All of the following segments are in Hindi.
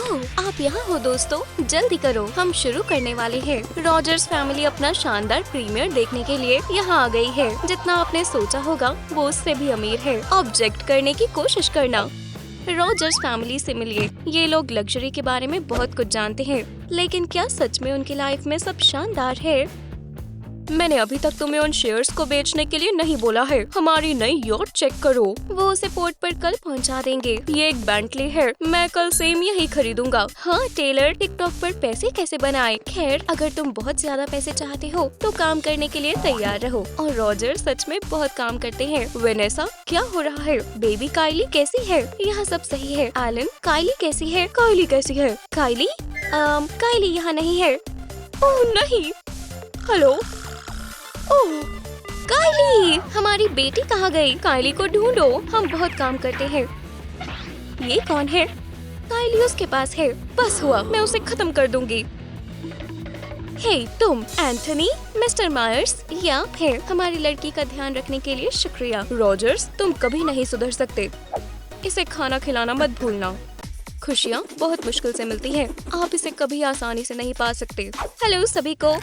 ओह, आप यहाँ हो दोस्तों, जल्दी करो, हम शुरू करने वाले हैं। रॉजर्स फैमिली अपना शानदार प्रीमियर देखने के लिए यहाँ आ गई है। जितना आपने सोचा होगा वो उससे भी अमीर है। ऑब्जेक्ट करने की कोशिश करना। रॉजर्स फैमिली से मिलिए। ये लोग लग्जरी के बारे में बहुत कुछ जानते हैं, लेकिन क्या सच में उनकी लाइफ में सब शानदार है? मैंने अभी तक तुम्हें उन शेयर्स को बेचने के लिए नहीं बोला है। हमारी नई यॉट चेक करो। वो उसे पोर्ट पर कल पहुंचा देंगे। ये एक बेंटली है। मैं कल सेम यही खरीदूंगा। हाँ टेलर, टिकटॉक पर पैसे कैसे बनाए? खैर, अगर तुम बहुत ज्यादा पैसे चाहते हो तो काम करने के लिए तैयार रहो। और रॉजर सच में बहुत काम करते हैं। वेनेसा, क्या हो रहा है? बेबी काइली कैसी है? यहाँ सब सही है। एलन, काइली कैसी है? काइली कैसी है? काइली काइली यहाँ नहीं है। ओह नहीं। हेलो। ओह, काइली, हमारी बेटी कहाँ गई? काइली को ढूंढो, हम बहुत काम करते हैं। ये कौन है? काइली उसके पास है। बस हुआ, मैं उसे खत्म कर दूंगी। हे तुम, एंथनी, मिस्टर मायर्स, ये आप हैं। हमारी लड़की का ध्यान रखने के लिए शुक्रिया। रॉजर्स, तुम कभी नहीं सुधर सकते। इसे खाना खिलाना मत भूलना। खुशियाँ बहुत मुश्किल से मिलती हैं। आप इसे कभी आसानी से नहीं पा सकते। हेलो सभी को,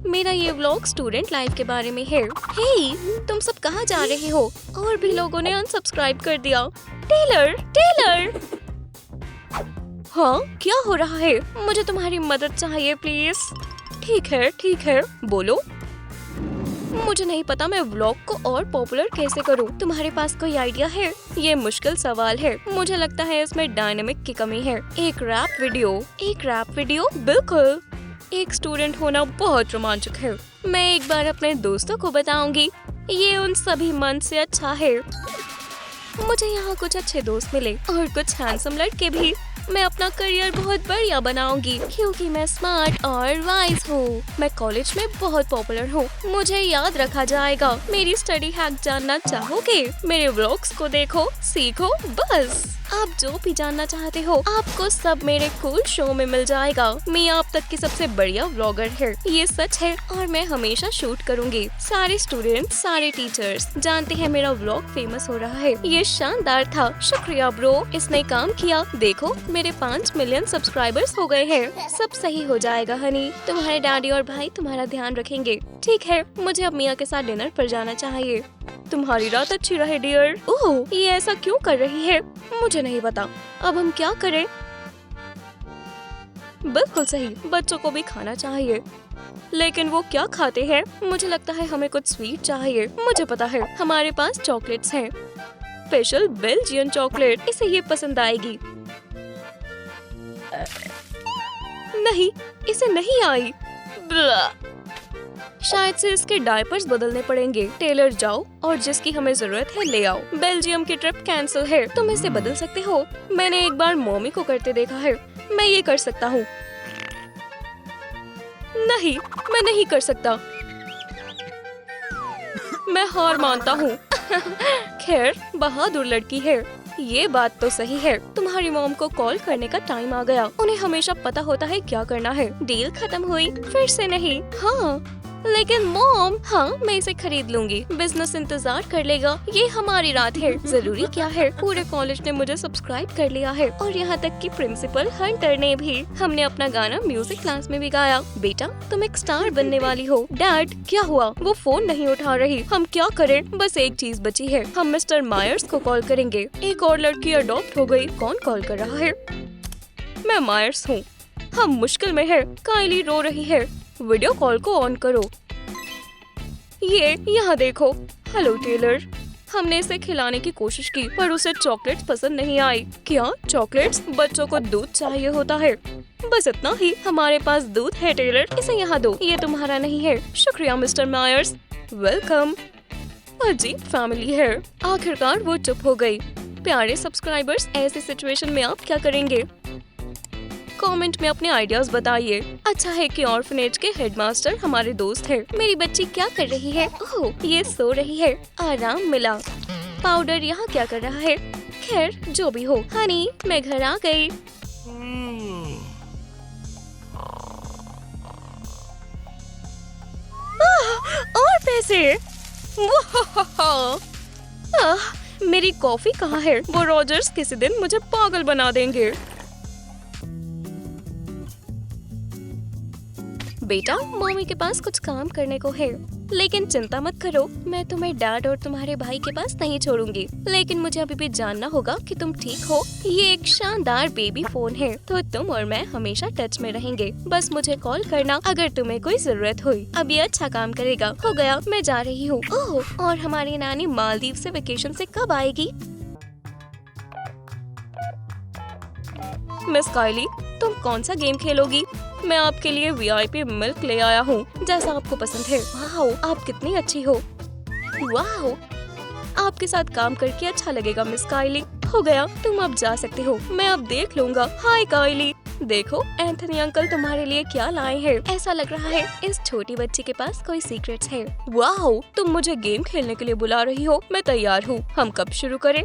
मेरा ये व्लॉग स्टूडेंट लाइफ के बारे में है। हे, तुम सब कहाँ जा रहे हो? और भी लोगों ने अनसब्सक्राइब कर दिया। Taylor, Taylor. हाँ, क्या हो रहा है? मुझे तुम्हारी मदद चाहिए प्लीज। ठीक है, बोलो। मुझे नहीं पता मैं व्लॉग को और पॉपुलर कैसे करूं। तुम्हारे पास कोई आइडिया है? ये मुश्किल सवाल है। मुझे लगता है इसमें डायनेमिक की कमी है। एक रैप वीडियो, बिल्कुल। एक स्टूडेंट होना बहुत रोमांचक है। मैं एक बार अपने दोस्तों को बताऊंगी। ये उन सभी मन से अच्छा है। मुझे यहाँ कुछ अच्छे दोस्त मिले और कुछ हैंडसम लड़के भी। मैं अपना करियर बहुत बढ़िया बनाऊंगी क्योंकि मैं स्मार्ट और वाइज हूँ। मैं कॉलेज में बहुत पॉपुलर हूँ। मुझे याद रखा जाएगा। मेरी स्टडी हैक जानना चाहोगे? मेरे व्लॉग्स को देखो, सीखो, बस। आप जो भी जानना चाहते हो आपको सब मेरे कूल शो में मिल जाएगा। मैं अब तक की सबसे बढ़िया व्लॉगर है, ये सच है और मैं हमेशा शूट करूंगी। सारे स्टूडेंट्स, सारे टीचर्स जानते हैं मेरा व्लॉग फेमस हो रहा है। ये शानदार था। शुक्रिया ब्रो, इसने काम किया। देखो मेरे 5 मिलियन सब्सक्राइबर्स हो गए हैं। सब सही हो जाएगा हनी। तुम्हारे डैडी और भाई तुम्हारा ध्यान रखेंगे। ठीक है, मुझे अब मिया के साथ डिनर पर जाना चाहिए। तुम्हारी रात अच्छी रहे डियर। ओह, ये ऐसा क्यों कर रही है? मुझे नहीं पता। अब हम क्या करें? बिल्कुल सही, बच्चों को भी खाना चाहिए। लेकिन वो क्या खाते हैं? मुझे लगता है हमें कुछ स्वीट चाहिए। मुझे पता है, हमारे पास चॉकलेट्स हैं। स्पेशल बेल्जियन चॉकलेट, इसे ये पसंद आएगी। नहीं, इसे नहीं आई। शायद से इसके डायपर्स बदलने पड़ेंगे। टेलर जाओ और जिसकी हमें जरूरत है ले आओ। बेल्जियम की ट्रिप कैंसिल है। तुम इसे बदल सकते हो। मैंने एक बार मम्मी को करते देखा है। मैं ये कर सकता हूँ। नहीं, मैं नहीं कर सकता। मैं हार मानता हूँ। खैर, बहादुर लड़की है। ये बात तो सही है। तुम्हारी मॉम को कॉल करने का टाइम आ गया। उन्हें हमेशा पता होता है क्या करना है। डील खत्म हुई? फिर से नहीं। हाँ लेकिन मॉम, हाँ मैं इसे खरीद लूंगी। बिजनेस इंतजार कर लेगा। ये हमारी रात है। जरूरी क्या है, पूरे कॉलेज ने मुझे सब्सक्राइब कर लिया है और यहाँ तक कि प्रिंसिपल हंटर ने भी। हमने अपना गाना म्यूजिक क्लास में भी गाया। बेटा तुम एक स्टार बनने वाली हो। डैड क्या हुआ? वो फोन नहीं उठा रही। हम क्या करें? बस एक चीज बची है। हम मिस्टर मायर्स को कॉल करेंगे। एक और लड़की अडॉप्ट हो गई। कौन कॉल कर रहा है? मैं मायर्स हूँ। हम मुश्किल में है। काइली रो रही है। वीडियो कॉल को ऑन करो। ये यहाँ देखो। Hello Taylor. हमने इसे खिलाने की कोशिश की पर उसे चॉकलेट्स पसंद नहीं आई। क्या चॉकलेट्स? बच्चों को दूध चाहिए होता है। बस इतना ही। हमारे पास दूध है टेलर, इसे यहाँ दो। ये तुम्हारा नहीं है। शुक्रिया मिस्टर मायर्स। वेलकम। अजीब फैमिली है। आखिरकार वो चुप हो गई। प्यारे सब्सक्राइबर्स, ऐसी सिचुएशन में आप क्या करेंगे? कमेंट में अपने आइडियाज बताइए। अच्छा है कि ऑर्फनेज के हेडमास्टर हमारे दोस्त हैं। मेरी बच्ची क्या कर रही है? ओह, ये सो रही है। आराम मिला। पाउडर यहाँ क्या कर रहा है? खैर जो भी हो, हनी मैं घर आ गई। और पैसे। मेरी कॉफी कहाँ है? वो रॉजर्स किसी दिन मुझे पागल बना देंगे। बेटा, मम्मी के पास कुछ काम करने को है, लेकिन चिंता मत करो, मैं तुम्हें डैड और तुम्हारे भाई के पास नहीं छोड़ूंगी। लेकिन मुझे अभी भी जानना होगा कि तुम ठीक हो। ये एक शानदार बेबी फोन है, तो तुम और मैं हमेशा टच में रहेंगे। बस मुझे कॉल करना अगर तुम्हें कोई जरूरत हुई। अब ये अच्छा काम करेगा। हो गया, मैं जा रही हूँ। ओह, और हमारी नानी मालदीव से वेकेशन से कब आएगी? मिस काइली, तुम कौन सा गेम खेलोगी? मैं आपके लिए VIP मिल्क ले आया हूँ, जैसा आपको पसंद है। वाओ, आप कितनी अच्छी हो। वाओ, आपके साथ काम करके अच्छा लगेगा मिस काइली। हो गया, तुम अब जा सकते हो, मैं अब देख लूंगा। हाय काइली, देखो एंथनी अंकल तुम्हारे लिए क्या लाए हैं। ऐसा लग रहा है इस छोटी बच्ची के पास कोई सीक्रेट्स है। वाओ, तुम मुझे गेम खेलने के लिए बुला रही हो। मैं तैयार हूँ। हम कब शुरू करें?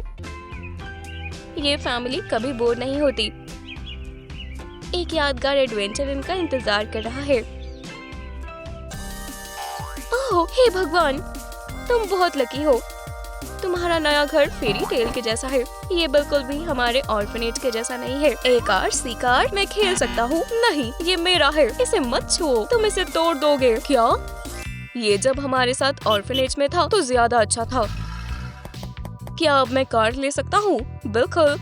ये फैमिली कभी बोर नहीं होती। एक यादगार एडवेंचर इनका इंतजार कर रहा है। ओह, हे भगवान, तुम बहुत लकी हो। तुम्हारा नया घर फेरी टेल के जैसा है। ये बिल्कुल भी हमारे ऑर्फनेज के जैसा नहीं है। ए कार, सी कार, मैं खेल सकता हूँ। नहीं, ये मेरा है, इसे मत छुओ, तुम इसे तोड़ दोगे। क्या? ये जब हमारे साथ ऑर्फनेज में था तो ज्यादा अच्छा था। क्या अब मैं कार ले सकता हूँ? बिल्कुल।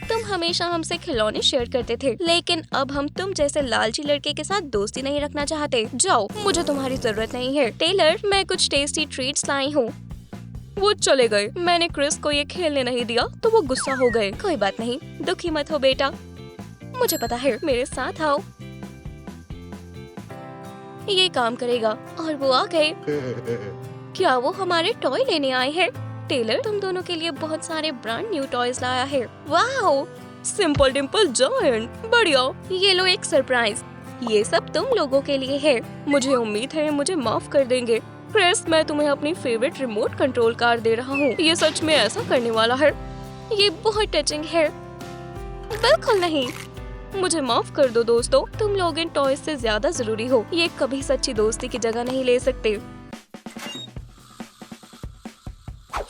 तुम हमेशा हमसे खिलौने शेयर करते थे, लेकिन अब हम तुम जैसे लालची लड़के के साथ दोस्ती नहीं रखना चाहते। जाओ, मुझे तुम्हारी जरूरत नहीं है। टेलर, मैं कुछ टेस्टी ट्रीट्स लाई हूँ। वो चले गए। मैंने क्रिस को ये खेलने नहीं दिया तो वो गुस्सा हो गए। कोई बात नहीं, दुखी मत हो बेटा, मुझे पता है, मेरे साथ आओ। ये काम करेगा। और वो आ गए। क्या वो हमारे टॉय लेने आए हैं? टेलर, तुम दोनों के लिए बहुत सारे ब्रांड न्यू टॉयज लाया है। वाओ, सिंपल डिम्पल जायंट, बढ़िया। ये लो एक सरप्राइज, ये सब तुम लोगों के लिए है। मुझे उम्मीद है मुझे माफ कर देंगे। क्रिस, मैं तुम्हें अपनी फेवरेट रिमोट कंट्रोल कार दे रहा हूँ। ये सच में ऐसा करने वाला है? ये बहुत टचिंग है। बिल्कुल नहीं, मुझे माफ कर दो दोस्तों, तुम लोग इन टॉयज से ज्यादा जरूरी हो। ये कभी सच्ची दोस्ती की जगह नहीं ले सकते।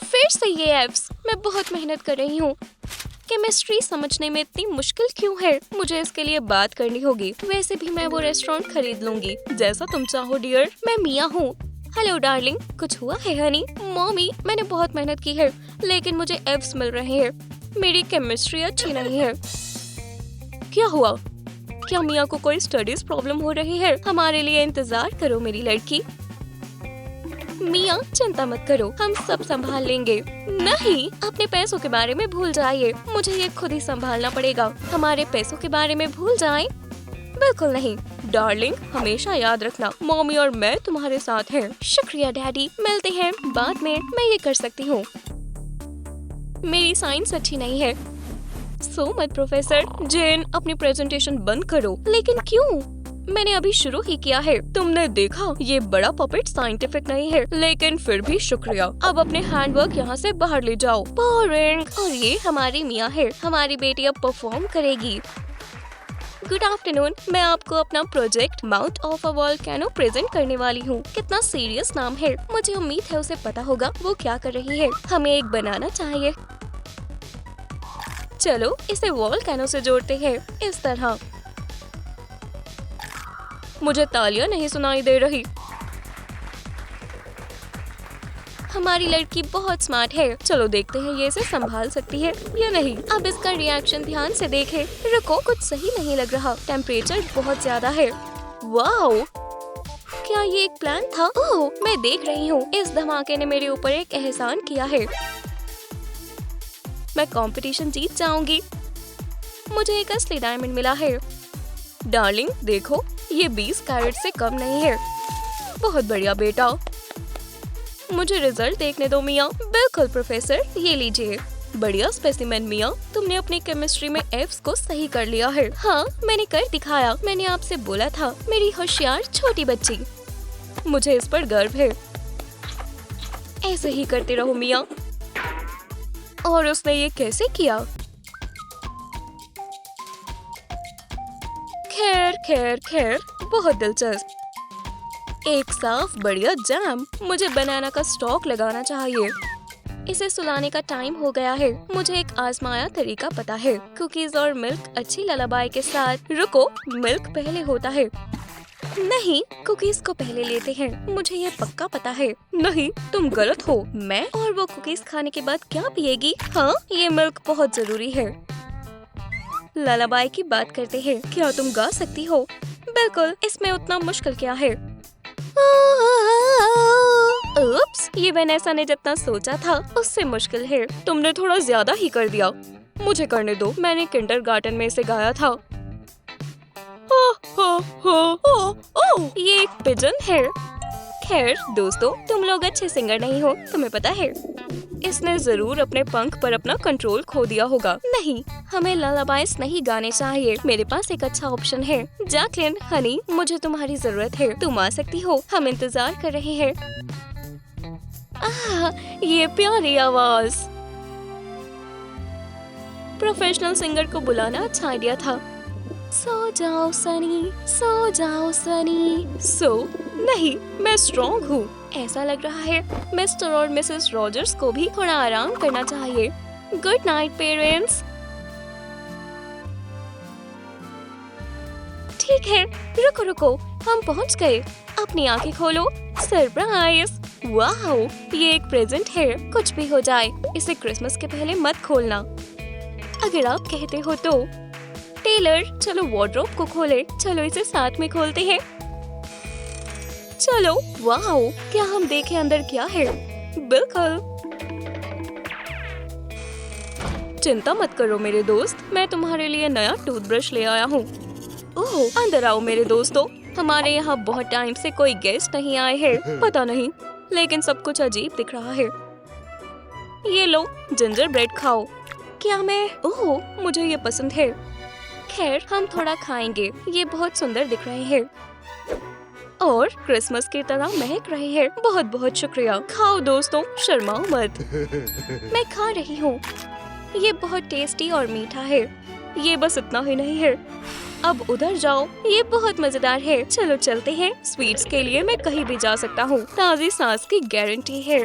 फिर से ये एप्स, मैं बहुत मेहनत कर रही हूँ। केमिस्ट्री समझने में इतनी मुश्किल क्यों है? मुझे इसके लिए बात करनी होगी। वैसे भी मैं वो रेस्टोरेंट खरीद लूंगी, जैसा तुम चाहो डियर। मैं मिया हूँ। हेलो डार्लिंग, कुछ हुआ है हनी? मॉमी, मैंने बहुत मेहनत की है, लेकिन मुझे एप्स मिल रहे हैं। मेरी केमिस्ट्री अच्छी नहीं है। क्या हुआ? क्या मिया को कोई स्टडीज प्रॉब्लम हो रही है? हमारे लिए इंतजार करो मेरी लड़की। मिया, चिंता मत करो, हम सब संभाल लेंगे। नहीं, अपने पैसों के बारे में भूल जाइए, मुझे ये खुद ही संभालना पड़ेगा। हमारे पैसों के बारे में भूल जाएं? बिल्कुल नहीं डार्लिंग, हमेशा याद रखना, मम्मी और मैं तुम्हारे साथ हैं। शुक्रिया डैडी, मिलते हैं बाद में। मैं ये कर सकती हूँ। मेरी साइंस अच्छी नहीं है। सो मत प्रोफेसर। जेन, अपनी प्रेजेंटेशन बंद करो। लेकिन क्यों? मैंने अभी शुरू ही किया है। तुमने देखा, ये बड़ा पपेट साइंटिफिक नहीं है, लेकिन फिर भी शुक्रिया। अब अपने हैंडवर्क यहाँ से बाहर ले जाओ। बोरिंग। और ये हमारी मिया है, हमारी बेटी अब परफॉर्म करेगी। गुड आफ्टरनून, मैं आपको अपना project mount of a volcano present करने वाली हूँ। कितना सीरियस नाम है। मुझे उम्मीद है उसे पता होगा वो क्या कर रही है। हमें एक बनाना चाहिए। चलो इसे वोल्केनो से जोड़ते हैं, इस तरह। मुझे तालियां नहीं सुनाई दे रही। हमारी लड़की बहुत स्मार्ट है। चलो देखते हैं ये इसे संभाल सकती है या नहीं। अब इसका रिएक्शन ध्यान से देखें। रुको, कुछ सही नहीं लग रहा। टेम्परेचर बहुत ज्यादा है। वाओ, क्या ये एक प्लान था? ओह, मैं देख रही हूँ, इस धमाके ने मेरे ऊपर एक एहसान किया है। मैं कंपटीशन जीत जाऊंगी। मुझे एक असली डायमंड मिला है। डार्लिंग देखो, ये 20 कैरेट से कम नहीं है। बहुत बढ़िया बेटा, मुझे रिजल्ट देखने दो मिया। बिल्कुल प्रोफेसर, ये लीजिए। बढ़िया स्पेसिमेन मिया, तुमने अपनी केमिस्ट्री में एफ्स को सही कर लिया है। हाँ, मैंने कर दिखाया। मैंने आपसे बोला था, मेरी होशियार छोटी बच्ची। मुझे इस पर गर्व है। ऐसे ही करते रहो मिया। और उसने ये कैसे किया? खैर खैर खैर, बहुत दिलचस्प। एक साफ बढ़िया जैम। मुझे बनाना का स्टॉक लगाना चाहिए। इसे सुलाने का टाइम हो गया है। मुझे एक आजमाया तरीका पता है। कुकीज और मिल्क अच्छी ललाबाई के साथ। रुको, मिल्क पहले होता है। नहीं, कुकीज को पहले लेते हैं, मुझे ये पक्का पता है। नहीं, तुम गलत हो। मैं और वो कुकीज खाने के बाद क्या पिएगी? हाँ, ये मिल्क बहुत जरूरी है। ललाबाई की बात करते हैं, क्या तुम गा सकती हो? बिल्कुल, इसमें उतना मुश्किल क्या है? उप्स, ये वेनेसा ने जितना सोचा था उससे मुश्किल है। तुमने थोड़ा ज्यादा ही कर दिया। मुझे करने दो, मैंने किंडरगार्टन में इसे गाया था। ये एक पिजन है। खैर दोस्तों, तुम लोग अच्छे सिंगर नहीं हो, तुम्हें पता है। इसने जरूर अपने पंख पर अपना कंट्रोल खो दिया होगा। नहीं, हमें ललाबाइस नहीं गाने चाहिए। मेरे पास एक अच्छा ऑप्शन है। जैकलिन, हनी, मुझे तुम्हारी जरूरत है। तुम आ सकती हो, हम इंतजार कर रहे हैं। ये प्यारी आवाज। प्रोफेशनल सिंगर को बुलाना अच्छा आइडिया था। सो जाओ सनी, सो जाओ सनी। नहीं, मैं स्ट्रॉन्ग हूँ। ऐसा लग रहा है मिस्टर और मिसेस रॉजर्स को भी थोड़ा आराम करना चाहिए। Good night parents. ठीक है, रुको रुको, हम पहुँच गए। अपनी आंखें खोलो। सरप्राइज! वाह, ये एक प्रेजेंट है। कुछ भी हो जाए, इसे क्रिसमस के पहले मत खोलना। अगर आप कहते हो तो। टेलर, चलो वार्डरोब को खोले। चलो इसे साथ में खोलते हैं। चलो। वाह, क्या हम देखें अंदर क्या है? बिल्कुल। चिंता मत करो मेरे दोस्त, मैं तुम्हारे लिए नया टूथब्रश ले आया हूँ। ओह, अंदर आओ मेरे दोस्तों। हमारे यहाँ बहुत टाइम से कोई गेस्ट नहीं आए हैं। पता नहीं, लेकिन सब कुछ अजीब दिख रहा है। ये लो, जिंजर ब्रेड खाओ। क्या मैं? ओह, मुझे ये पसंद है। खैर, हम थोड़ा खाएंगे। ये बहुत सुंदर दिख रहे हैं और क्रिसमस की तरह महक रहे हैं। बहुत बहुत शुक्रिया। खाओ दोस्तों, शर्माओ मत। मैं खा रही हूँ। ये बहुत टेस्टी और मीठा है। ये बस इतना ही नहीं है। अब उधर जाओ, ये बहुत मजेदार है। चलो चलते हैं। स्वीट्स के लिए मैं कहीं भी जा सकता हूँ। ताज़ी सांस की गारंटी है।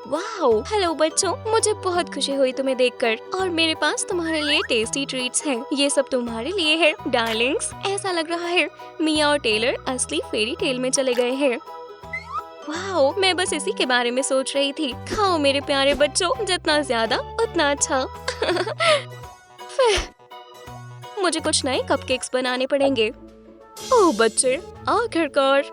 वाओ, हेलो बच्चों, मुझे बहुत खुशी हुई तुम्हें देखकर। और मेरे पास तुम्हारे लिए टेस्टी ट्रीट्स हैं। ये सब तुम्हारे लिए है डार्लिंग्स। ऐसा लग रहा है मिया और टेलर असली फेरी टेल में चले गए हैं। वाओ, मैं बस इसी के बारे में सोच रही थी। खाओ मेरे प्यारे बच्चों, जितना ज्यादा उतना अच्छा। मुझे कुछ नए कपकेक्स बनाने पड़ेंगे। ओह बच्चे, आखिरकार।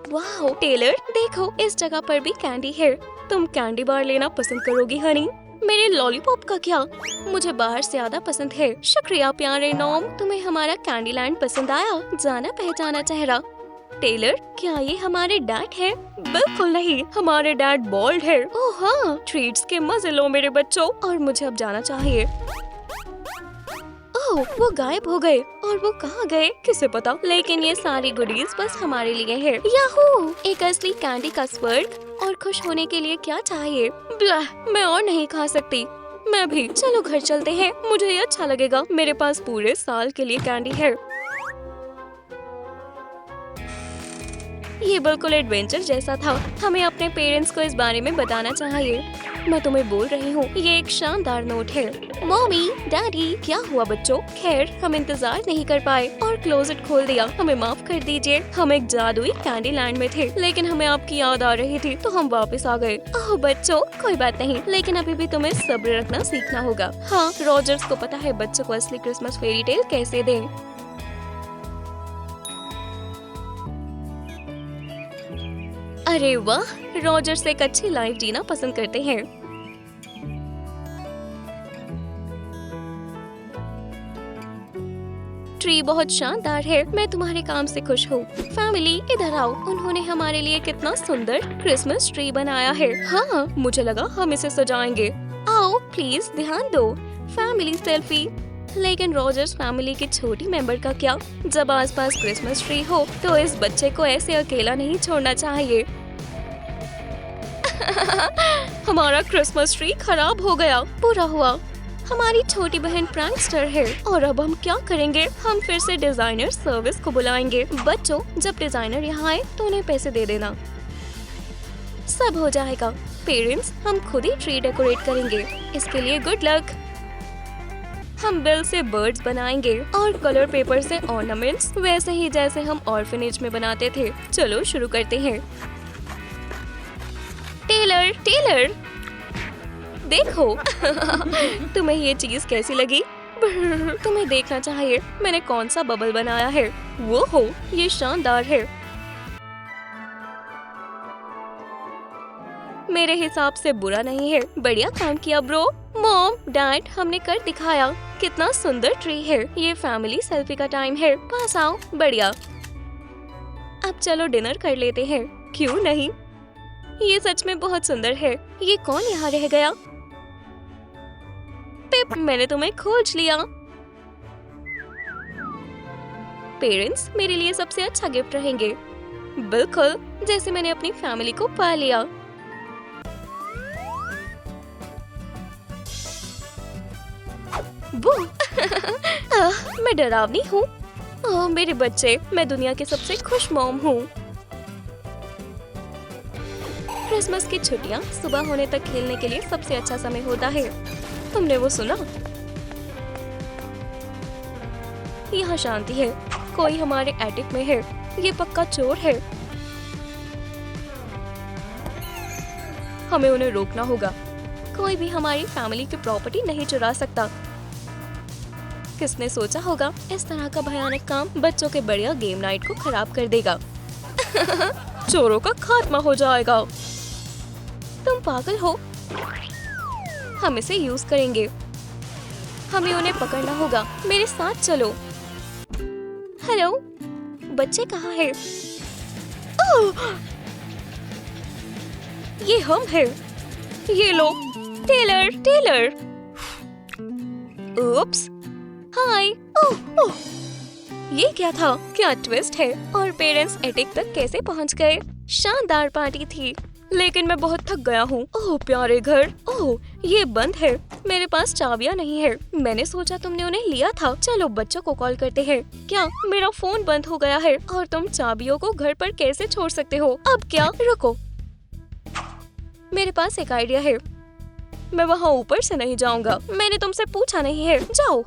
वाह टेलर, देखो इस जगह पर भी कैंडी है। तुम कैंडी बार लेना पसंद करोगी हनी? मेरे लॉलीपॉप का क्या? मुझे बाहर से ज्यादा पसंद है। शुक्रिया प्यारे नॉम, तुम्हें हमारा कैंडी लैंड पसंद आया? जाना पहचाना चेहरा। टेलर, क्या ये हमारे डैड है? बिल्कुल नहीं, हमारे डैड बॉल्ड है। ओह हाँ, ट्रीट्स के मजे लो मेरे बच्चों। और मुझे अब जाना चाहिए। ओह, वो गायब हो गए। और वो कहाँ गए किसे पता। लेकिन ये सारी गुडीज बस हमारे लिए है। याहू, एक असली कैंडी का स्वर्ग। और खुश होने के लिए क्या चाहिए? ब्ला, मैं और नहीं खा सकती। मैं भी। चलो घर चलते हैं, मुझे ये अच्छा लगेगा। मेरे पास पूरे साल के लिए कैंडी है। ये बिल्कुल एडवेंचर जैसा था। हमें अपने पेरेंट्स को इस बारे में बताना चाहिए। मैं तुम्हें बोल रही हूँ, ये एक शानदार नोट है। मम्मी, डैडी, क्या हुआ बच्चों? खैर, हम इंतजार नहीं कर पाए और क्लोजेट खोल दिया। हमें माफ कर दीजिए। हम एक जादुई कैंडी लैंड में थे, लेकिन हमें आपकी याद आ रही थी तो हम वापस आ गए। ओह बच्चों, कोई बात नहीं, लेकिन अभी भी तुम्हें सब्र रखना सीखना होगा। हाँ, रॉजर्स को पता है बच्चों को असली क्रिसमस फेरी टेल कैसे दें। अरे वाह, रॉजर्स एक अच्छी लाइफ जीना पसंद करते हैं। ट्री बहुत शानदार है। मैं तुम्हारे काम से खुश हूँ। फैमिली इधर आओ, उन्होंने हमारे लिए कितना सुंदर क्रिसमस ट्री बनाया है। हाँ, मुझे लगा हम इसे सजाएंगे। आओ प्लीज ध्यान दो। Family selfie. लेकिन रॉजर्स फैमिली की छोटी मेंबर का क्या? जब आसपास क्रिसमस ट्री हो तो इस बच्चे को ऐसे अकेला नहीं छोड़ना चाहिए। हमारा क्रिसमस ट्री खराब हो गया। बुरा हुआ। हमारी छोटी बहन प्रैंकस्टर है और अब हम क्या करेंगे? हम फिर से डिजाइनर सर्विस को बुलाएंगे। बच्चों, जब डिजाइनर यहाँ आए तो उन्हें पैसे दे देना। सब हो जाएगा। पेरेंट्स, हम खुद ही ट्री डेकोरेट करेंगे। इसके लिए गुड लक। हम बेल से बर्ड्स बनाएंगे और कलर पेपर से ऑर्नामेंट्स, वैसे ही जैसे हम ऑर्फनेज में बनाते थे। चलो शुरू करते हैं। टेलर टेलर देखो तुम्हें ये चीज कैसी लगी? तुम्हें देखना चाहिए मैंने कौन सा बबल बनाया है। वो हो, ये शानदार है। मेरे हिसाब से बुरा नहीं है। बढ़िया काम किया ब्रो। मॉम डैड, हमने कर दिखाया। कितना सुंदर ट्री है। ये फैमिली सेल्फी का टाइम है। पास आओ। बढ़िया। अब चलो डिनर कर लेते हैं। क्यों नहीं? ये सच में बहुत सुंदर है। ये कौन यहाँ रह गया? पिप, मैंने तुम्हें खोज लिया। पेरेंट्स मेरे लिए सबसे अच्छा गिफ्ट रहेंगे। बिल्कुल, जैसे मैंने अपनी फैमिली को पा लिया। मैं डरावनी हूँ। ओह मेरे बच्चे, मैं दुनिया के सबसे खुश मॉम हूँ। क्रिसमस की छुट्टियाँ सुबह होने तक खेलने के लिए सबसे अच्छा समय होता है। तुमने वो सुना? यहाँ शांति है। कोई हमारे एटिक में है। ये पक्का चोर है। हमें उन्हें रोकना होगा। कोई भी हमारी फैमिली की प्रॉपर्टी नहीं चुरा सकता। किसने सोचा होगा इस तरह का भयानक काम बच्चों के बढ़िया गेम नाइट को खराब कर देगा। चोरों का खात्मा हो जाएगा। तुम पागल हो। हम इसे यूज करेंगे। हमें उन्हें पकड़ना होगा। मेरे साथ चलो। हेलो, बच्चे कहाँ हैं? ओह! ये हम हैं। ये लो, टेलर टेलर। उप्स, हाय। ओह ओह, ये क्या था? क्या ट्विस्ट है। और पेरेंट्स एटिक तक कैसे पहुंच गए? शानदार पार्टी थी, लेकिन मैं बहुत थक गया हूँ। ओह प्यारे घर। ओह ये बंद है। मेरे पास चाबियाँ नहीं है। मैंने सोचा तुमने उन्हें लिया था। चलो बच्चों को कॉल करते हैं। क्या मेरा फोन बंद हो गया है? और तुम चाबियों को घर पर कैसे छोड़ सकते हो? अब क्या? रुको, मेरे पास एक आइडिया है। मैं वहाँ ऊपर से नहीं जाऊँगा। मैंने तुमसे पूछा नहीं है। जाओ।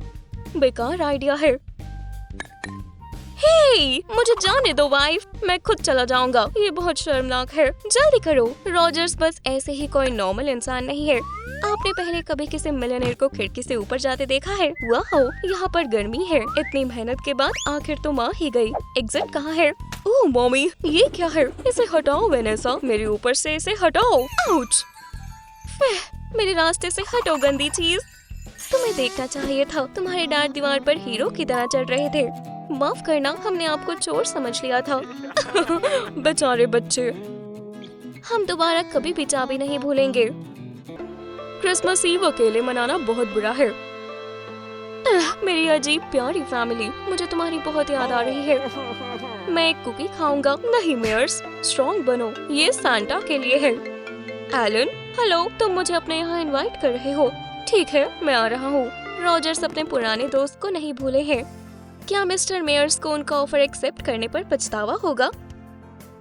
बेकार आइडिया है। हे, मुझे जाने दो वाइफ, मैं खुद चला जाऊंगा। ये बहुत शर्मनाक है। जल्दी करो। रॉजर्स बस ऐसे ही कोई नॉर्मल इंसान नहीं है। आपने पहले कभी किसी मिलियनेयर को खिड़की से ऊपर जाते देखा है? वाह, यहाँ पर गर्मी है। इतनी मेहनत के बाद आखिर तुम आ ही गई। एग्जिट कहाँ है? ओह मम्मी, ये क्या है? इसे हटाओ वेनेसा, मेरे ऊपर से इसे हटाओ। आउच! मेरे रास्ते से हटो गंदी चीज। तुम्हें देखना चाहिए था। तुम्हारे डैड दीवार पर हीरो की तरह चढ़ रहे थे। माफ करना, हमने आपको चोर समझ लिया था। बेचारे बच्चे। हम दोबारा कभी भी चाबी नहीं भूलेंगे। क्रिसमस ईव अकेले मनाना बहुत बुरा है। मेरी अजीब प्यारी फैमिली, मुझे तुम्हारी बहुत याद आ रही है। मैं एक कुकी खाऊंगा। नहीं मेयर्स, स्ट्रॉन्ग बनो। ये सांता के लिए है। एलन, हेलो, तुम मुझे अपने यहाँ इनवाइट कर रहे हो? ठीक है, मैं आ रहा हूँ। रॉजर्स अपने पुराने दोस्त को नहीं भूले हैं। क्या मिस्टर मेयर्स को उनका ऑफर एक्सेप्ट करने पर पछतावा होगा?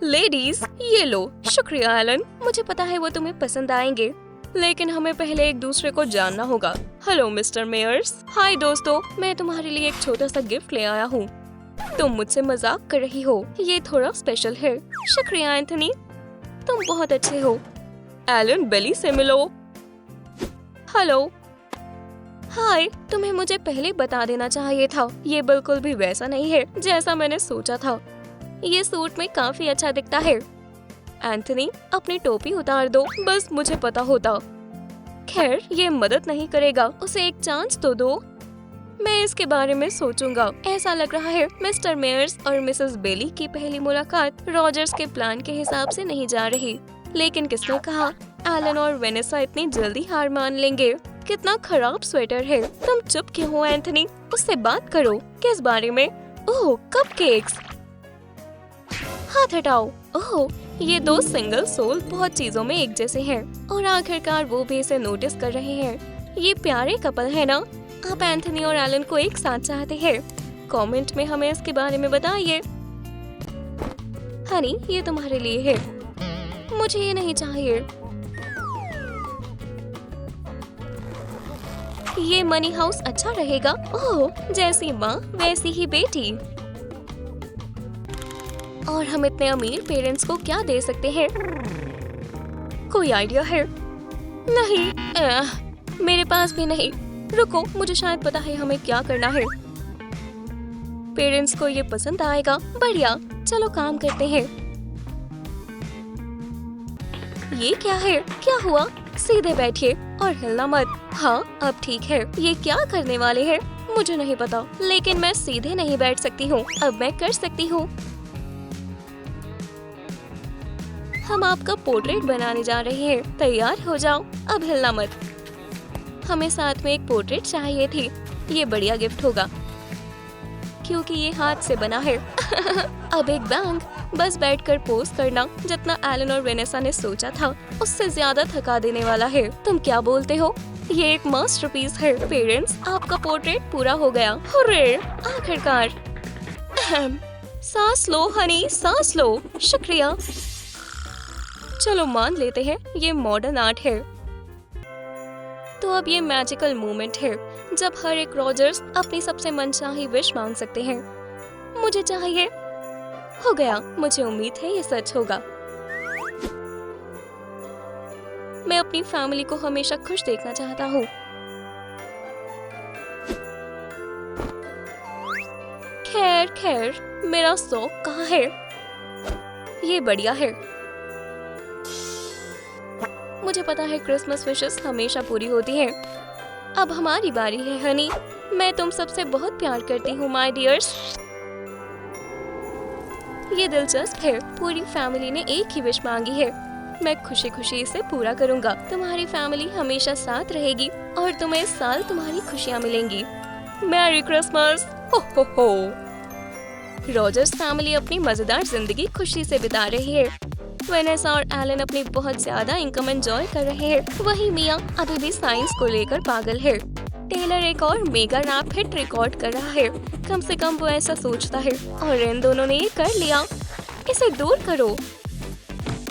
लेडीज, ये लो। शुक्रिया एलन, मुझे पता है वो तुम्हें पसंद आएंगे, लेकिन हमें पहले एक दूसरे को जानना होगा। Hello mister Myers. हाय दोस्तों, मैं तुम्हारे लिए एक छोटा सा गिफ्ट ले आया हूँ। तुम मुझसे मजाक कर रही हो? ये थोड़ा स्पेशल है। शुक्रिया एंथनी, तुम बहुत अच्छे हो। एलन, बेली से मिलो। हेलो। हाय, तुम्हें मुझे पहले बता देना चाहिए था। ये बिल्कुल भी वैसा नहीं है जैसा मैंने सोचा था। ये सूट में काफी अच्छा दिखता है। एंथनी, अपनी टोपी उतार दो। बस मुझे पता होता। खैर, ये मदद नहीं करेगा। उसे एक चांस तो दो। मैं इसके बारे में सोचूंगा। ऐसा लग रहा है मिस्टर मेयर्स और मिसेस बेली की पहली मुलाकात रॉजर्स के प्लान के हिसाब से नहीं जा रही। लेकिन किसने कहा एलन और वेनेसा इतनी जल्दी हार मान लेंगे? कितना खराब स्वेटर है। तुम चुप क्यों हो एंथनी? उससे बात करो। किस बारे में? ओह, कपकेक्स। हाथ हटाओ। ओह, ये दो सिंगल सोल बहुत चीजों में एक जैसे हैं और आखिरकार वो भी इसे नोटिस कर रहे हैं। ये प्यारे कपल है ना? आप एंथनी और एलन को एक साथ चाहते हैं? कमेंट में हमें इसके बारे में बताइए। हनी, ये तुम्हारे लिए है। मुझे ये नहीं चाहिए। ये मनी हाउस अच्छा रहेगा। ओह, जैसी माँ वैसी ही बेटी। और हम इतने अमीर पेरेंट्स को क्या दे सकते हैं? कोई आइडिया है? नहीं, मेरे पास भी नहीं। रुको, मुझे शायद पता है हमें क्या करना है। पेरेंट्स को ये पसंद आएगा। बढ़िया, चलो काम करते हैं। ये क्या है? क्या हुआ? सीधे बैठिए और हिलना मत। हाँ, अब ठीक है। ये क्या करने वाले हैं? मुझे नहीं पता, लेकिन मैं सीधे नहीं बैठ सकती हूँ। अब मैं कर सकती हूँ। हम आपका पोर्ट्रेट बनाने जा रहे हैं। तैयार हो जाओ, अब हिलना मत। हमें साथ में एक पोर्ट्रेट चाहिए थी। ये बढ़िया गिफ्ट होगा क्योंकि ये हाथ से बना है। अब एक बैंक। बस बैठकर पोज करना जितना एलन और वेनेसा ने सोचा था उससे ज्यादा थका देने वाला है। तुम क्या बोलते हो? ये एक मास्टरपीस है। पेरेंट्स, आपका पोर्ट्रेट पूरा हो गया। हुर्रे, आखिरकार। सांस लो हनी, सांस लो। शुक्रिया। चलो मान लेते हैं ये मॉडर्न आर्ट है। तो अब ये मैजिकल मोमेंट है जब हर एक रॉजर्स अपनी सबसे मनचाही विश मांग सकते हैं। मुझे चाहिए। हो गया। मुझे उम्मीद है ये सच होगा। मैं अपनी फैमिली को हमेशा खुश देखना चाहता हूँ। खैर खैर, मेरा शौक कहाँ है? ये बढ़िया है। मुझे पता है क्रिसमस विशेस हमेशा पूरी होती हैं। अब हमारी बारी है हनी। मैं तुम सबसे बहुत प्यार करती हूँ माय डियर्स। ये दिलचस्प है। पूरी फैमिली ने एक ही विश मांगी है। मैं खुशी खुशी इसे पूरा करूँगा। तुम्हारी फैमिली हमेशा साथ रहेगी और तुम्हें इस साल तुम्हारी खुशियाँ मिलेंगी। Merry Christmas. हो। रॉजर्स फैमिली अपनी मजेदार जिंदगी खुशी से बिता रही है। वेनेसा और एलन अपनी बहुत ज्यादा इनकम एंजॉय कर रहे हैं। वही मिया अभी भी साइंस को लेकर पागल है। टेलर एक और मेगा रैप हिट रिकॉर्ड कर रहा है। कम से कम वो ऐसा सोचता है। और इन दोनों ने ये कर लिया। इसे दूर करो।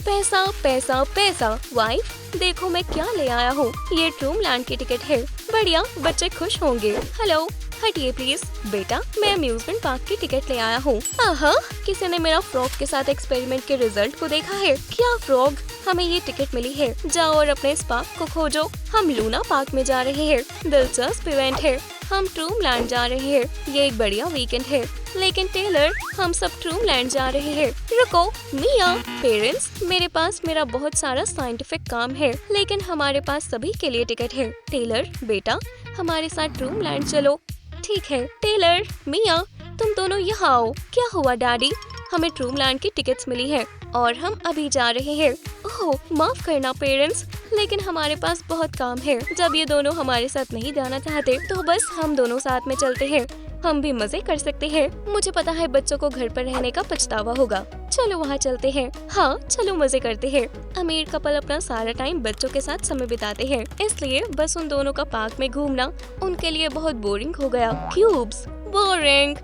पैसा पैसा पैसा। वाइफ, देखो मैं क्या ले आया हूँ। ये ट्रूमलैंड की टिकट है। बढ़िया, बच्चे खुश होंगे। हेलो, हटिए प्लीज। बेटा, मैं अम्यूजमेंट पार्क की टिकट ले आया हूँ। आहा, किसी ने मेरा फ्रॉग के साथ एक्सपेरिमेंट के रिजल्ट को देखा है क्या? फ्रॉग, हमें ये टिकट मिली है। जाओ और अपने इस पार्क को खोजो। हम लूना पार्क में जा रहे हैं। दिलचस्प इवेंट है। हम ट्रूमलैंड जा रहे हैं। ये एक बढ़िया वीकेंड है। लेकिन टेलर, हम सब ट्रूमलैंड जा रहे हैं। रुको मिया। पेरेंट्स, मेरे पास मेरा बहुत सारा साइंटिफिक काम है, लेकिन हमारे पास सभी के लिए टिकट है। टेलर बेटा, हमारे साथ ट्रूमलैंड चलो। ठीक है। टेलर, मिया, तुम दोनों यहाँ आओ। क्या हुआ डैडी? हमें ट्रूमलैंड की टिकट्स मिली है और हम अभी जा रहे हैं। ओह, माफ करना पेरेंट्स, लेकिन हमारे पास बहुत काम है। जब ये दोनों हमारे साथ नहीं जाना चाहते तो बस हम दोनों साथ में चलते हैं। हम भी मजे कर सकते हैं। मुझे पता है बच्चों को घर पर रहने का पछतावा होगा। चलो वहाँ चलते हैं। हाँ, चलो मजे करते हैं। अमीर कपल अपना सारा टाइम बच्चों के साथ समय बिताते हैं, इसलिए बस उन दोनों का पार्क में घूमना उनके लिए बहुत बोरिंग हो गया। Cubes, boring.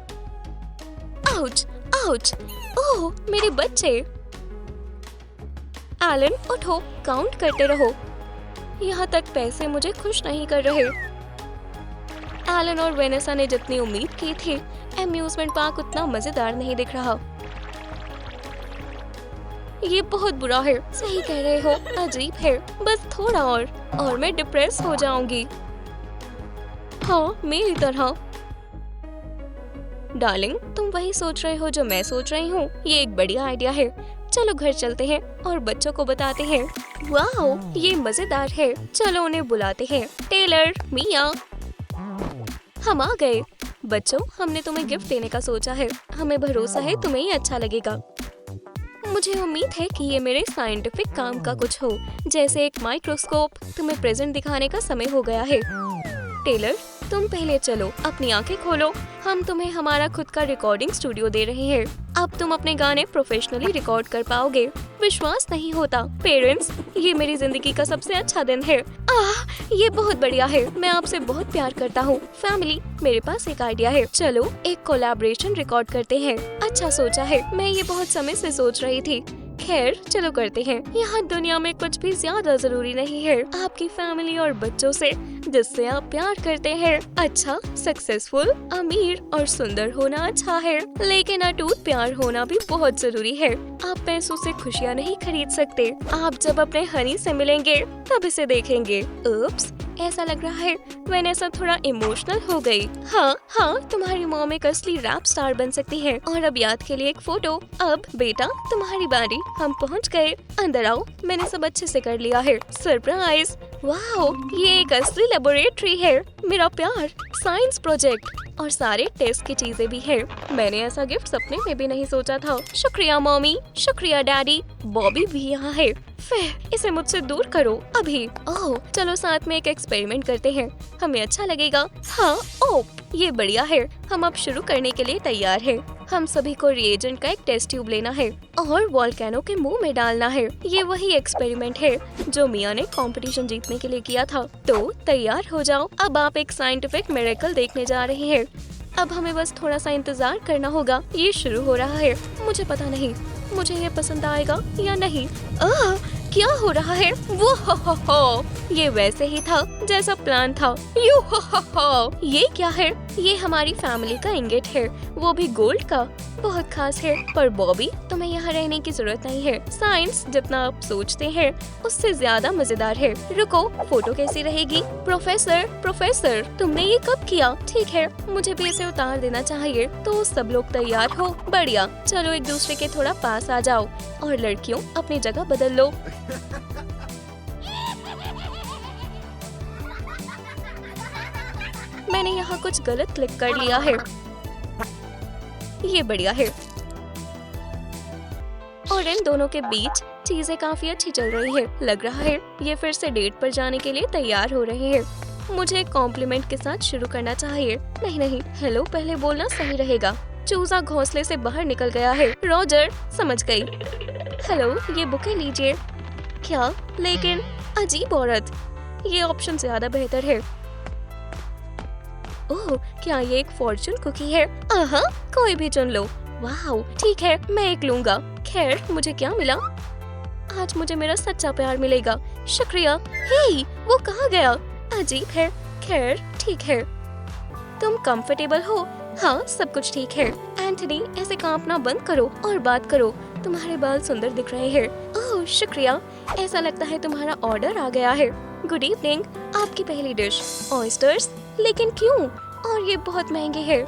Ouch, ouch. Oh, मेरे बच्चे। एलन, उठो, काउंट करते रहो। यहाँ तक पैसे मुझे खुश नहीं कर रहे। एलन और वेनेसा ने जितनी उम्मीद की थी, अम्यूजमेंट पार्क उतना मजेदार नहीं दिख रहा। ये बहुत बुरा है। सही कह रहे हो, अजीब है। बस थोड़ा और मैं डिप्रेस हो जाऊंगी। हाँ, मेरी तरह। डार्लिंग, तुम वही सोच रहे हो जो मैं सोच रही हूँ। ये एक बढ़िया आइडिया है। चलो घर चलते हैं और बच्चों को बताते हैं। वाओ, ये मजेदार है। चलो उन्हें बुलाते हैं। टेलर, मिया, हम आ गए। बच्चों, हमने तुम्हें गिफ्ट देने का सोचा है। हमें भरोसा है तुम्हें ये अच्छा लगेगा। मुझे उम्मीद है कि ये मेरे साइंटिफिक काम का कुछ हो, जैसे एक माइक्रोस्कोप। तुम्हें प्रेजेंट दिखाने का समय हो गया है। टेलर, तुम पहले चलो, अपनी आंखें खोलो। हम तुम्हें हमारा खुद का रिकॉर्डिंग स्टूडियो दे रहे हैं। अब तुम अपने गाने प्रोफेशनली रिकॉर्ड कर पाओगे। विश्वास नहीं होता। पेरेंट्स, ये मेरी जिंदगी का सबसे अच्छा दिन है। ये बहुत बढ़िया है। मैं आपसे बहुत प्यार करता हूँ। फैमिली, मेरे पास एक आइडिया है। चलो एक कोलैबोरेशन रिकॉर्ड करते हैं। अच्छा सोचा है। मैं ये बहुत समय से सोच रही थी। खैर चलो करते हैं। यहाँ दुनिया में कुछ भी ज्यादा जरूरी नहीं है आपकी फैमिली और बच्चों से जिससे आप प्यार करते हैं। अच्छा, सक्सेसफुल, अमीर और सुंदर होना अच्छा है, लेकिन अटूट प्यार होना भी बहुत जरूरी है। आप पैसों से खुशियाँ नहीं खरीद सकते। आप जब अपने हनी से मिलेंगे तब इसे देखेंगे। उप्स, ऐसा लग रहा है वैनेसा थोड़ा इमोशनल हो गई। हाँ, तुम्हारी मॉम एक असली रैप स्टार बन सकती है। और अब याद के लिए एक फोटो। अब बेटा तुम्हारी बारी, हम पहुंच गए। अंदर आओ, मैंने सब अच्छे से कर लिया है। सरप्राइज, वाओ, ये एक असली लेबोरेटरी है। मेरा प्यार, साइंस प्रोजेक्ट और सारे टेस्ट की चीजें भी है। मैंने ऐसा गिफ्ट सपने में भी नहीं सोचा था। शुक्रिया मॉमी, शुक्रिया डैडी। बॉबी भी यहाँ है। फिर इसे मुझसे दूर करो अभी। ओह, चलो साथ में एक एक्सपेरिमेंट करते हैं, हमें अच्छा लगेगा। हाँ, ओह ये बढ़िया है। हम अब शुरू करने के लिए तैयार हैं। हम सभी को रिएजेंट का एक टेस्ट ट्यूब लेना है और वोल्केनो के मुंह में डालना है। ये वही एक्सपेरिमेंट है जो मिया ने कंपटीशन जीतने के लिए किया था। तो तैयार हो जाओ, अब आप एक साइंटिफिक मिरेकल देखने जा रहे हैं। अब हमें बस थोड़ा सा इंतजार करना होगा। ये शुरू हो रहा है। मुझे पता नहीं मुझे ये पसंद आएगा या नहीं। क्या हो रहा है? वो हो, ये वैसे ही था जैसा प्लान था। यू हो, ये क्या है? ये हमारी फैमिली का इंगेट है, वो भी गोल्ड का। बहुत खास है। पर बॉबी, तुम्हें यहाँ रहने की जरूरत नहीं है। साइंस जितना आप सोचते हैं उससे ज्यादा मजेदार है। रुको, फोटो कैसी रहेगी? प्रोफेसर, तुमने ये कब किया? ठीक है, मुझे भी इसे उतार देना चाहिए। तो सब लोग तैयार हो? बढ़िया, चलो एक दूसरे के थोड़ा पास आ जाओ और लड़कियों अपनी जगह बदल लो। मैंने यहाँ कुछ गलत क्लिक कर लिया है। ये बढ़िया है। और इन दोनों के बीच चीजें काफी अच्छी चल रही है। लग रहा है ये फिर से डेट पर जाने के लिए तैयार हो रहे हैं। मुझे कॉम्प्लीमेंट के साथ शुरू करना चाहिए। नहीं, हेलो पहले बोलना सही रहेगा। चूजा घोंसले से बाहर निकल गया है। रॉजर, समझ गई। हेलो, ये बुके लीजिए। क्या? लेकिन अजीब औरत, ये ऑप्शन ज्यादा बेहतर है। ओह, क्या ये एक फॉर्चून कुकी है? कोई भी चुन लो। वाह, ठीक है, मैं एक लूंगा। खैर, मुझे क्या मिला? आज मुझे मेरा सच्चा प्यार मिलेगा। शुक्रिया। हे, वो कहाँ गया? अजीब है। खैर, ठीक है। तुम कंफर्टेबल हो? हाँ, सब कुछ ठीक है। एंथनी, ऐसे कांपना बंद करो और बात करो। तुम्हारे बाल सुंदर दिख रहे हैं। ओह, शुक्रिया। ऐसा लगता है तुम्हारा ऑर्डर आ गया है। Good evening. आपकी पहली डिश ऑयस्टर्स। लेकिन क्यों? और ये बहुत महंगे हैं।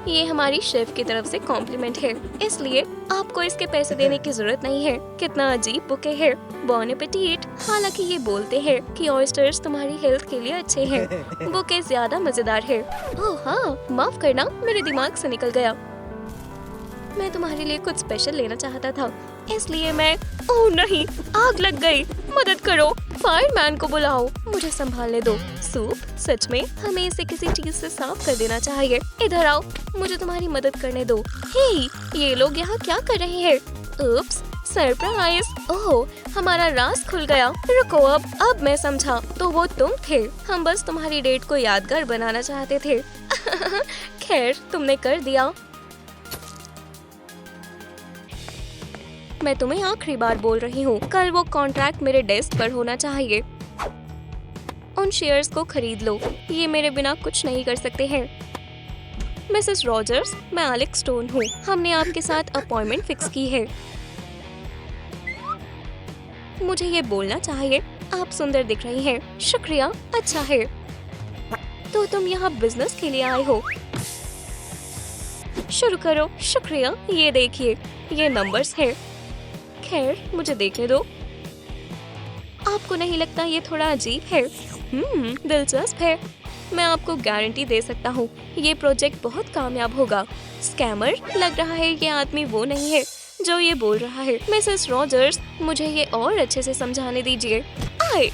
ये हमारी शेफ की तरफ से कॉम्प्लीमेंट है, इसलिए आपको इसके पैसे देने की जरूरत नहीं है। कितना अजीब बुके है। बॉन एपेटिट। हालांकि ये बोलते हैं कि ऑयस्टर्स तुम्हारी हेल्थ के लिए अच्छे हैं। बुके ज्यादा मजेदार है। ओह हाँ, माफ करना, मेरे दिमाग से निकल गया। मैं तुम्हारे लिए कुछ स्पेशल लेना चाहता था, इसलिए मैं। ओह नहीं, आग लग गई। मदद करो, फायरमैन को बुलाओ। मुझे संभालने दो। सूप, सच में हमें इसे किसी चीज से साफ कर देना चाहिए। इधर आओ, मुझे तुम्हारी मदद करने दो। हे, ये लोग यहाँ क्या कर रहे हैं? उप्स, सरप्राइज। ओह, हमारा राज खुल गया। रुको, अब मैं समझा। तो वो तुम थे। हम बस तुम्हारी डेट को यादगार बनाना चाहते थे। खैर, तुमने कर दिया। मैं तुम्हें आखिरी बार बोल रही हूँ, कल वो कॉन्ट्रैक्ट मेरे डेस्क पर होना चाहिए। उन शेयर्स को खरीद लो। ये मेरे बिना कुछ नहीं कर सकते हैं। मिसेस रॉजर्स, मैं एलेक्स स्टोन हूँ। हमने आपके साथ अपॉइंटमेंट फिक्स की है। मुझे ये बोलना चाहिए, आप सुंदर दिख रही हैं। शुक्रिया, अच्छा है। तो तुम यहाँ बिजनेस के लिए आए हो? शुरू करो। शुक्रिया, ये देखिए, ये नंबर्स हैं। खैर, मुझे देखने दो। आपको नहीं लगता ये थोड़ा अजीब है? दिलचस्प है। मैं आपको गारंटी दे सकता हूँ, ये प्रोजेक्ट बहुत कामयाब होगा। स्कैमर, लग रहा है ये आदमी वो नहीं है जो ये बोल रहा है। मिसेस रॉजर्स, मुझे ये और अच्छे से समझाने दीजिए। आए,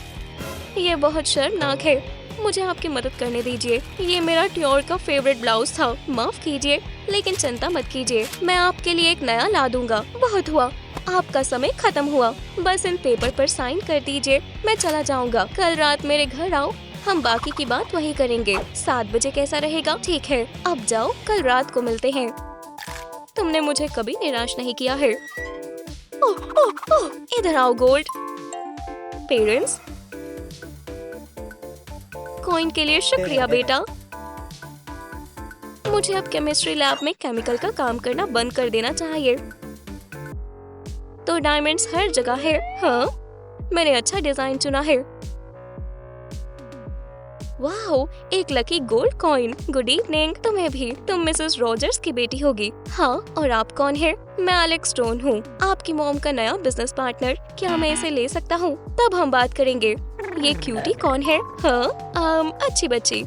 ये बहुत शर्मनाक है। मुझे आपकी मदद करने दीजिए। ये मेरा ट्योर का फेवरेट ब्लाउज था। माफ कीजिए, लेकिन चिंता मत कीजिए, मैं आपके लिए एक नया ला दूंगा। बहुत हुआ, आपका समय खत्म हुआ। बस इन पेपर पर साइन कर दीजिए, मैं चला जाऊंगा। कल रात मेरे घर आओ, हम बाकी की बात वही करेंगे। 7 बजे कैसा रहेगा? ठीक है, अब जाओ, कल रात को मिलते हैं। तुमने मुझे कभी निराश नहीं किया है। ओह, इधर आओ गोल्ड। पेरेंट्स, कॉइन के लिए शुक्रिया बेटा। मुझे अब केमिस्ट्री लैब में केमिकल का काम करना बंद कर देना चाहिए। तो डायमंड्स हर जगह है। हाँ, मैंने अच्छा डिजाइन चुना है। वाह, एक lucky gold coin. Good evening. तुम्हें भी। तुम मिसेस रॉजर्स की बेटी होगी। हाँ, और आप कौन है? मैं एलेक्स स्टोन हूँ, आपकी मॉम का नया बिजनेस पार्टनर। क्या मैं इसे ले सकता हूँ? तब हम बात करेंगे। ये क्यूटी कौन है? हाँ, अच्छी बच्ची।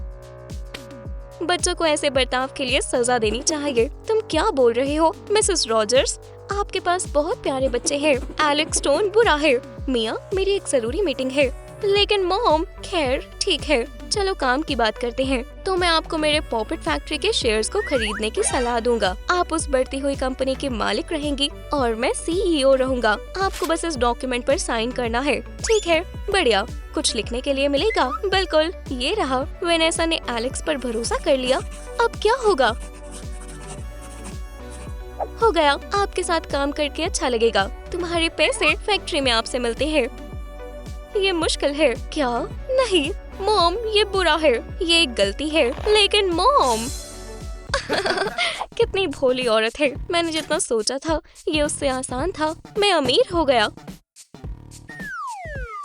बच्चों को ऐसे बर्ताव के लिए सजा देनी चाहिए। तुम क्या बोल रहे हो मिसेस रॉजर्स? आपके पास बहुत प्यारे बच्चे हैं। एलेक्स स्टोन बुरा है। मिया, मेरी एक जरूरी मीटिंग है। लेकिन मॉम, खैर ठीक है, चलो काम की बात करते हैं। तो मैं आपको मेरे पॉपेट फैक्ट्री के शेयर्स को खरीदने की सलाह दूंगा। आप उस बढ़ती हुई कंपनी की मालिक रहेंगी और मैं CEO रहूंगा। आपको बस इस डॉक्यूमेंट पर साइन करना है। ठीक है, बढ़िया। कुछ लिखने के लिए मिलेगा? बिल्कुल, ये रहा। वेनेसा ने एलेक्स पर भरोसा कर लिया। अब क्या होगा? हो गया। आपके साथ काम करके अच्छा लगेगा। तुम्हारे पैसे फैक्ट्री में आपसे मिलते हैं। ये मुश्किल है क्या? नहीं मॉम, ये बुरा है। ये एक गलती है। लेकिन मॉम कितनी भोली औरत है। मैंने जितना सोचा था ये उससे आसान था। मैं अमीर हो गया।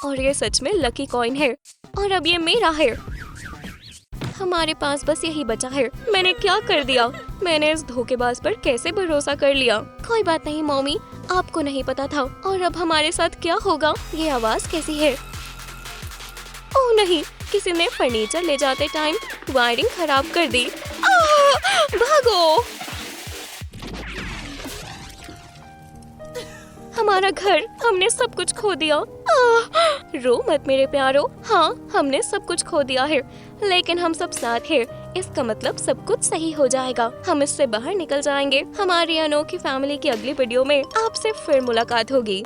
और ये सच में लकी कॉइन है और अब ये मेरा है। हमारे पास बस यही बचा है। मैंने क्या कर दिया? मैंने इस धोखेबाज पर कैसे भरोसा कर लिया? कोई बात नहीं मॉमी, आपको नहीं पता था। और अब हमारे साथ क्या होगा? ये आवाज कैसी है? ओह नहीं, किसी ने फर्नीचर ले जाते टाइम वायरिंग खराब कर दी। भागो! हमारा घर, हमने सब कुछ खो दिया। रो मत मेरे प्यारो। हाँ, हमने सब कुछ खो दिया है, लेकिन हम सब साथ हैं। इसका मतलब सब कुछ सही हो जाएगा। हम इससे बाहर निकल जाएंगे। हमारी अनोखी फैमिली की अगली वीडियो में आपसे फिर मुलाकात होगी।